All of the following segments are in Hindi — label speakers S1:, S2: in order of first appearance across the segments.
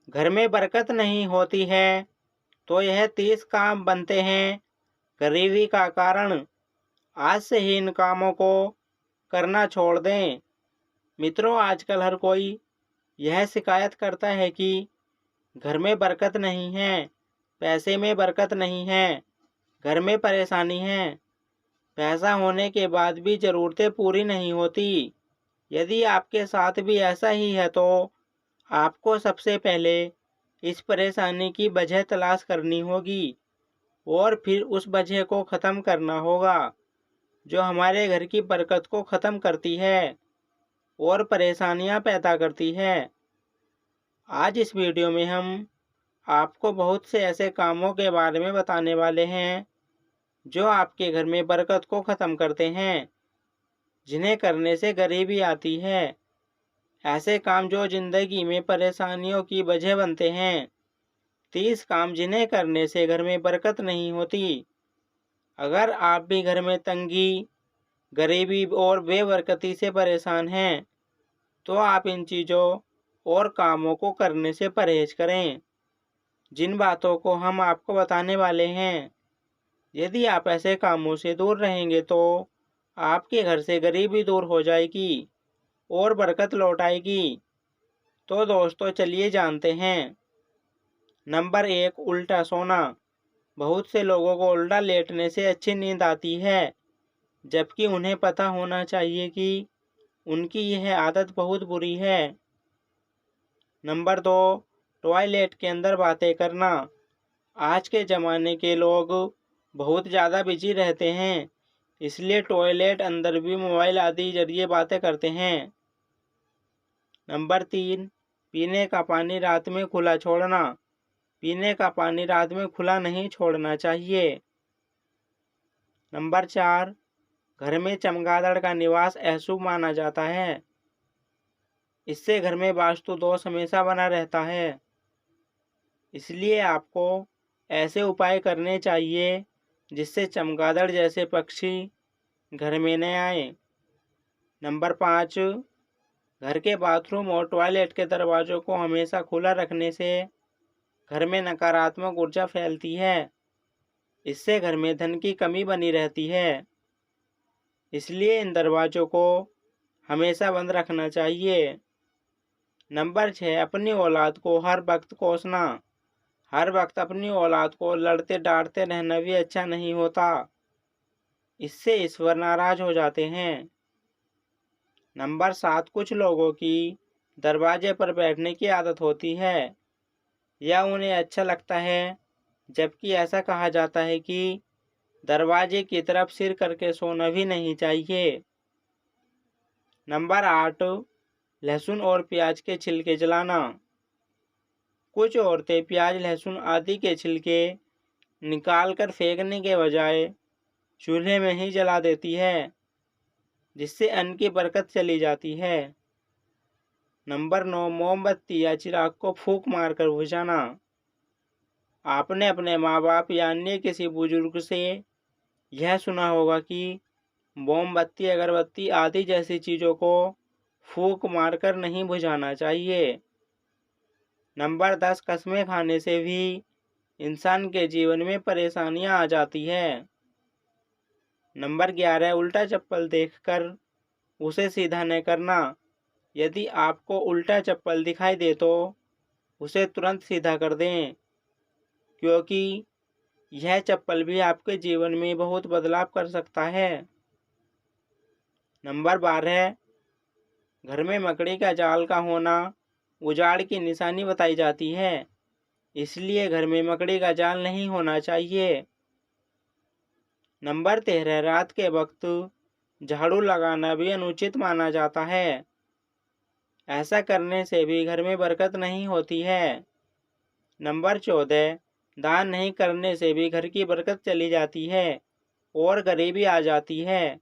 S1: घर में बरकत नहीं होती है तो यह 30 काम बनते हैं गरीबी का कारण। आज से ही इन कामों को करना छोड़ दें। मित्रों, आजकल हर कोई यह शिकायत करता है कि घर में बरकत नहीं है, पैसे में बरकत नहीं है, घर में परेशानी है। पैसा होने के बाद भी ज़रूरतें पूरी नहीं होती। यदि आपके साथ भी ऐसा ही है तो आपको सबसे पहले इस परेशानी की वजह तलाश करनी होगी और फिर उस वजह को ख़त्म करना होगा जो हमारे घर की बरकत को ख़त्म करती है और परेशानियां पैदा करती है। आज इस वीडियो में हम आपको बहुत से ऐसे कामों के बारे में बताने वाले हैं जो आपके घर में बरकत को ख़त्म करते हैं, जिन्हें करने से गरीबी आती है। ऐसे काम जो ज़िंदगी में परेशानियों की वजह बनते हैं। 30 काम जिन्हें करने से घर में बरकत नहीं होती। अगर आप भी घर में तंगी, गरीबी और बेबरकती से परेशान हैं तो आप इन चीज़ों और कामों को करने से परहेज करें, जिन बातों को हम आपको बताने वाले हैं। यदि आप ऐसे कामों से दूर रहेंगे तो आपके घर से गरीबी दूर हो जाएगी और बरकत लौट आएगी। तो दोस्तों, चलिए जानते हैं। नंबर 1, उल्टा सोना। बहुत से लोगों को उल्टा लेटने से अच्छी नींद आती है, जबकि उन्हें पता होना चाहिए कि उनकी यह आदत बहुत बुरी है। नंबर 2, टॉयलेट के अंदर बातें करना। आज के ज़माने के लोग बहुत ज़्यादा बिजी रहते हैं, इसलिए टॉयलेट अंदर भी मोबाइल आदि जरिए बातें करते हैं। नंबर 3, पीने का पानी रात में खुला छोड़ना। पीने का पानी रात में खुला नहीं छोड़ना चाहिए। नंबर 4, घर में चमगादड़ का निवास अशुभ माना जाता है। इससे घर में वास्तु दोष हमेशा बना रहता है। इसलिए आपको ऐसे उपाय करने चाहिए जिससे चमगादड़ जैसे पक्षी घर में न आए। नंबर 5, घर के बाथरूम और टॉयलेट के दरवाज़ों को हमेशा खुला रखने से घर में नकारात्मक ऊर्जा फैलती है। इससे घर में धन की कमी बनी रहती है। इसलिए इन दरवाज़ों को हमेशा बंद रखना चाहिए। नंबर 6, अपनी औलाद को हर वक्त कोसना। हर वक्त अपनी औलाद को लड़ते डांटते रहना भी अच्छा नहीं होता। इससे ईश्वर नाराज हो जाते हैं। नंबर 7, कुछ लोगों की दरवाजे पर बैठने की आदत होती है। यह उन्हें अच्छा लगता है, जबकि ऐसा कहा जाता है कि दरवाजे की तरफ सिर करके सोना भी नहीं चाहिए। नंबर 8, लहसुन और प्याज के छिलके जलाना। कुछ औरतें प्याज, लहसुन आदि के छिलके निकालकर फेंकने के बजाय चूल्हे में ही जला देती है, जिससे अन्न की बरकत चली जाती है। नंबर 9, मोमबत्ती या चिराग को फूंक मारकर बुझाना। आपने अपने माँ बाप या अन्य किसी बुजुर्ग से यह सुना होगा कि मोमबत्ती, अगरबत्ती आदि जैसी चीज़ों को फूंक मारकर नहीं बुझाना चाहिए। नंबर 10, कस्में खाने से भी इंसान के जीवन में परेशानियां आ जाती है। नंबर 11, उल्टा चप्पल देखकर उसे सीधा न करना। यदि आपको उल्टा चप्पल दिखाई दे तो उसे तुरंत सीधा कर दें, क्योंकि यह चप्पल भी आपके जीवन में बहुत बदलाव कर सकता है। नंबर 12, घर में मकड़ी का जाल का होना उजाड़ की निशानी बताई जाती है, इसलिए घर में मकड़ी का जाल नहीं होना चाहिए। नंबर 13, रात के वक्त झाड़ू लगाना भी अनुचित माना जाता है। ऐसा करने से भी घर में बरकत नहीं होती है। नंबर 14, दान नहीं करने से भी घर की बरकत चली जाती है और गरीबी आ जाती है।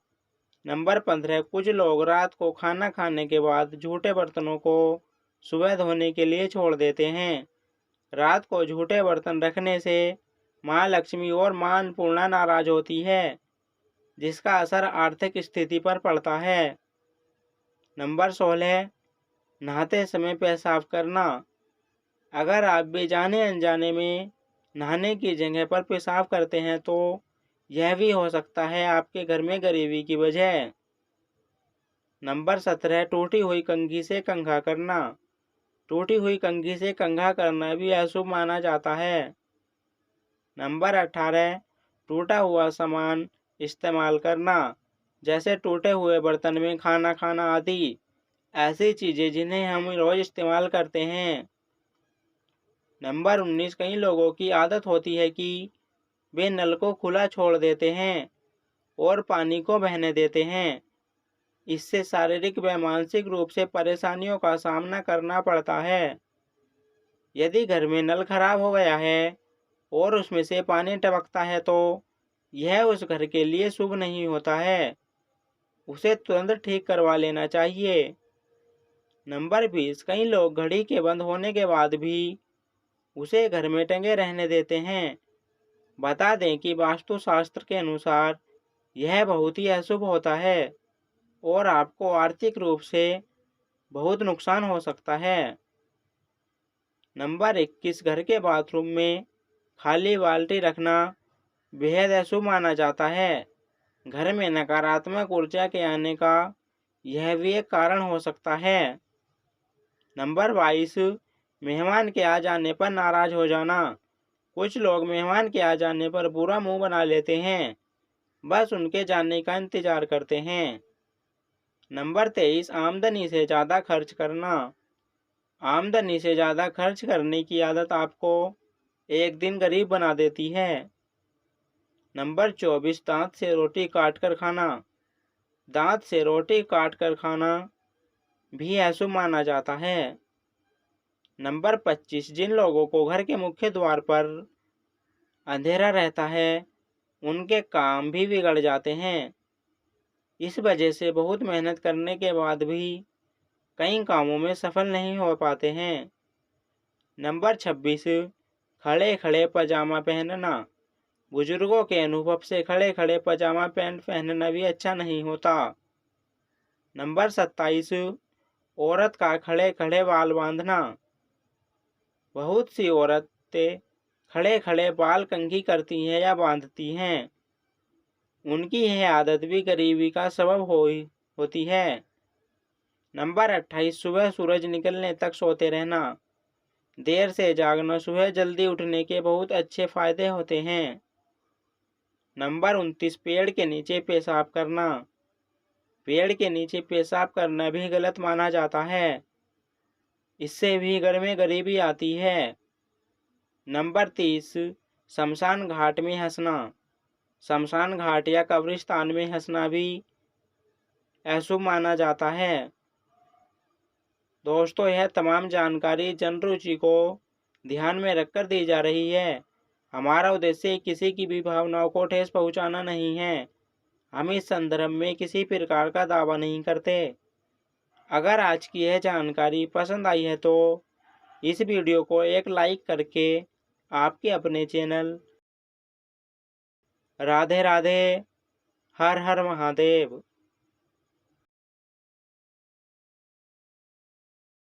S1: नंबर 15, कुछ लोग रात को खाना खाने के बाद झूठे बर्तनों को सुबह धोने के लिए छोड़ देते हैं। रात को झूठे बर्तन रखने से माँ लक्ष्मी और माँ अन्नपूर्णा नाराज होती है, जिसका असर आर्थिक स्थिति पर पड़ता है। नंबर 16, नहाते समय पेशाब करना। अगर आप भी जाने अनजाने में नहाने की जगह पर पेशाब करते हैं तो यह भी हो सकता है आपके घर में गरीबी की वजह। नंबर 17, टूटी हुई कंघी से कंघा करना। टूटी हुई कंघी से कंघा करना भी अशुभ माना जाता है। नंबर 18, टूटा हुआ सामान इस्तेमाल करना, जैसे टूटे हुए बर्तन में खाना खाना आदि, ऐसी चीजें जिन्हें हम रोज इस्तेमाल करते हैं। नंबर 19, कई लोगों की आदत होती है कि वे नल को खुला छोड़ देते हैं और पानी को बहने देते हैं। इससे शारीरिक व मानसिक रूप से परेशानियों का सामना करना पड़ता है। यदि घर में नल खराब हो गया है और उसमें से पानी टपकता है तो यह उस घर के लिए शुभ नहीं होता है। उसे तुरंत ठीक करवा लेना चाहिए। नंबर 20, कई लोग घड़ी के बंद होने के बाद भी उसे घर में टंगे रहने देते हैं। बता दें कि वास्तुशास्त्र के अनुसार यह बहुत ही अशुभ होता है और आपको आर्थिक रूप से बहुत नुकसान हो सकता है। नंबर 21, घर के बाथरूम में खाली बाल्टी रखना बेहद अशुभ माना जाता है। घर में नकारात्मक ऊर्जा के आने का यह भी एक कारण हो सकता है। नंबर 22, मेहमान के आ जाने पर नाराज हो जाना। कुछ लोग मेहमान के आ जाने पर बुरा मुंह बना लेते हैं, बस उनके जाने का इंतजार करते हैं। नंबर 23, आमदनी से ज़्यादा खर्च करना। आमदनी से ज़्यादा खर्च करने की आदत आपको एक दिन गरीब बना देती है। नंबर 24, दांत से रोटी काट कर खाना। दांत से रोटी काट कर खाना भी अशुभ माना जाता है। नंबर 25, जिन लोगों को घर के मुख्य द्वार पर अंधेरा रहता है उनके काम भी बिगड़ जाते हैं। इस वजह से बहुत मेहनत करने के बाद भी कई कामों में सफल नहीं हो पाते हैं। नंबर 26, खड़े खड़े पजामा पहनना। बुजुर्गों के अनुभव से खड़े खड़े पजामा पैंट पहनना भी अच्छा नहीं होता। नंबर 27, औरत का खड़े खड़े बाल बांधना। बहुत सी औरतें खड़े खड़े बाल कंघी करती हैं या बांधती हैं। उनकी यह आदत भी गरीबी का सबब होती है। नंबर 28, सुबह सूरज निकलने तक सोते रहना। देर से जागना सुबह जल्दी उठने के बहुत अच्छे फायदे होते हैं। नंबर 29, पेड़ के नीचे पेशाब करना। पेड़ के नीचे पेशाब करना भी गलत माना जाता है। इससे भी घर में गरीबी आती है। नंबर 30, शमशान घाट में हंसना। शमशान घाट या कब्रिस्तान में हंसना भी अशुभ माना जाता है। दोस्तों, यह तमाम जानकारी जनरुचि को ध्यान में रखकर दी जा रही है। हमारा उद्देश्य किसी की भी भावनाओं को ठेस पहुंचाना नहीं है। हम इस संदर्भ में किसी प्रकार का दावा नहीं करते। अगर आज की यह जानकारी पसंद आई है तो इस वीडियो को एक लाइक करके आपके अपने चैनल राधे राधे हर हर महादेव